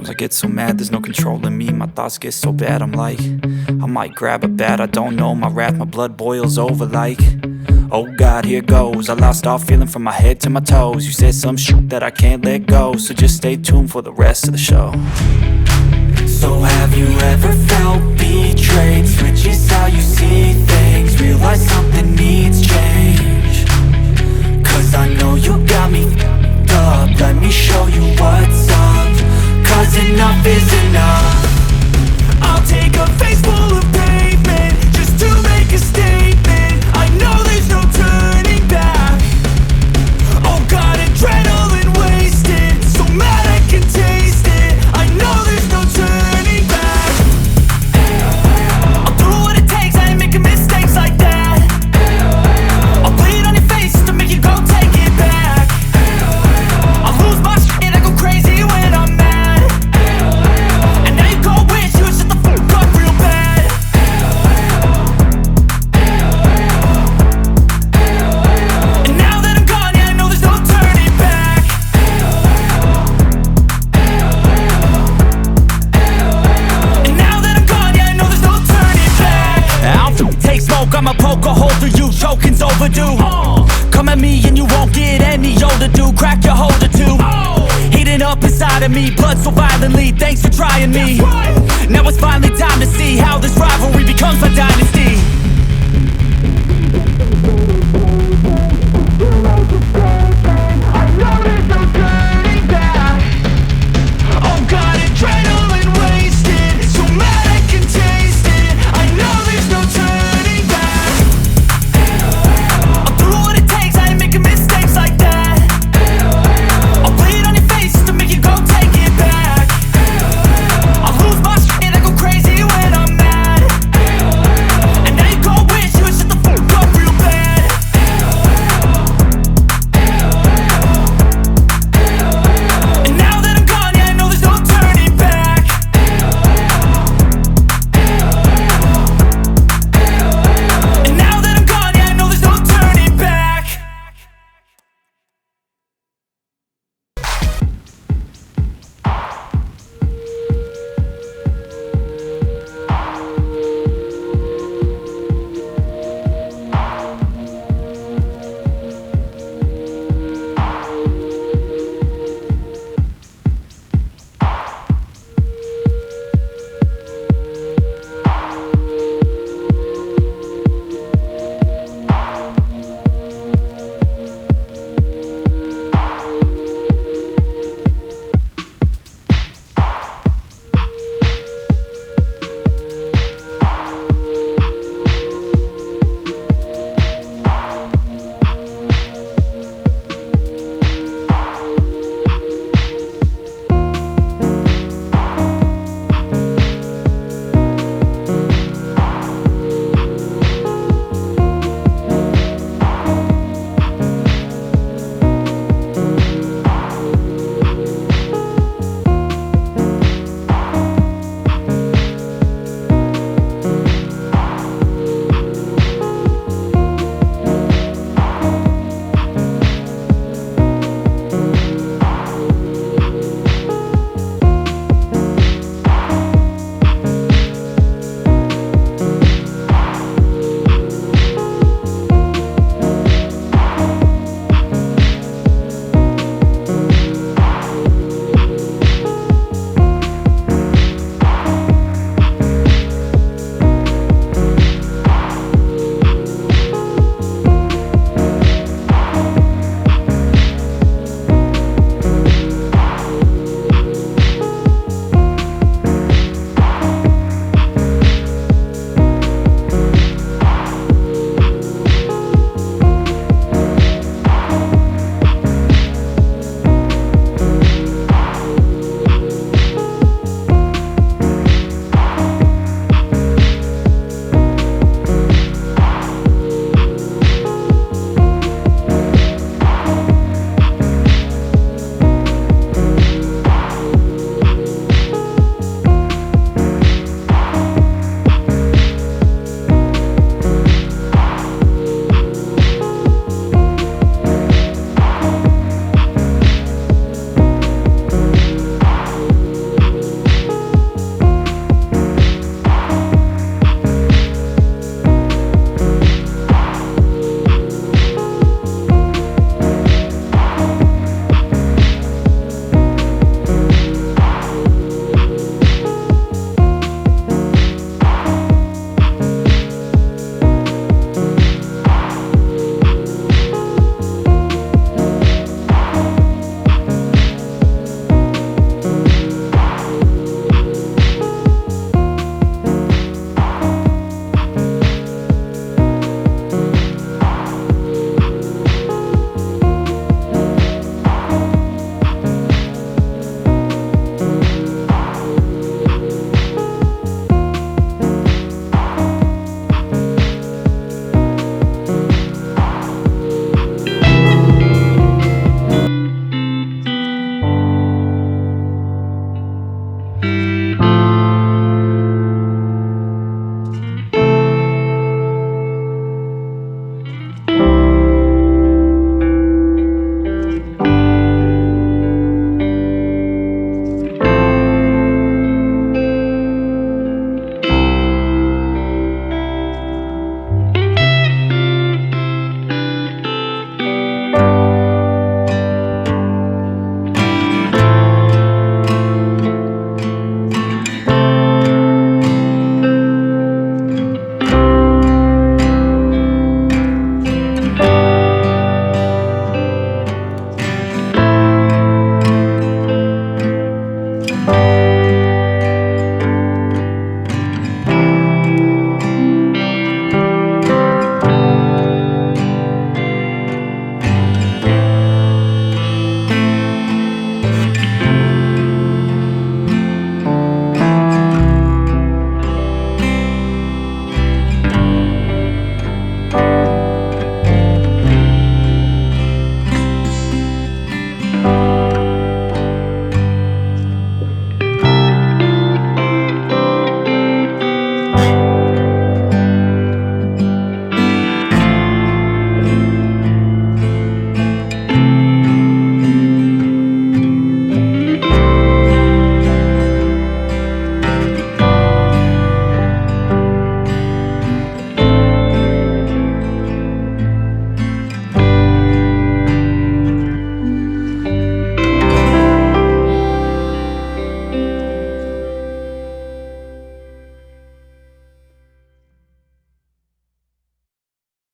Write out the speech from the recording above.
Sometimes I get so mad, there's no controlling me. My thoughts get so bad, I'm like, I might grab a bat, I don't know. My wrath, my blood boils over like, oh God, here goes. I lost all feeling from my head to my toes. You said some shit that I can't let go, so just stay tuned for the rest of the show. So have you ever felt betrayed? Switches how you see things, realize something needs change. Cause I know you got me f***ed up, let me show you what's up. Cause enough is enough. I'll take a face full of pavement just to make a statement. I know there's no turning back. Oh God, adrenaline wasted, so mad I can taste it. I know there's no turning back. I'll do what it takes, I ain't making mistakes like that. I'll bleed on your face to make you go take it back. I'll lose my shit, I go crazy when I'm mad. And now you go wish you would shut the fuck up real bad. And now that I'm gone, yeah, I know there's no turning back. And now that I'm gone, yeah, I know there's no turning back. I don't take smoke, I'ma poke a hole through you, choking's overdue. Come at me and you won't get any older, dude. Crack your holder too. Heating up inside of me, blood so violently, thanks for trying me. Now it's finally time to see how this rivalry becomes my dynasty.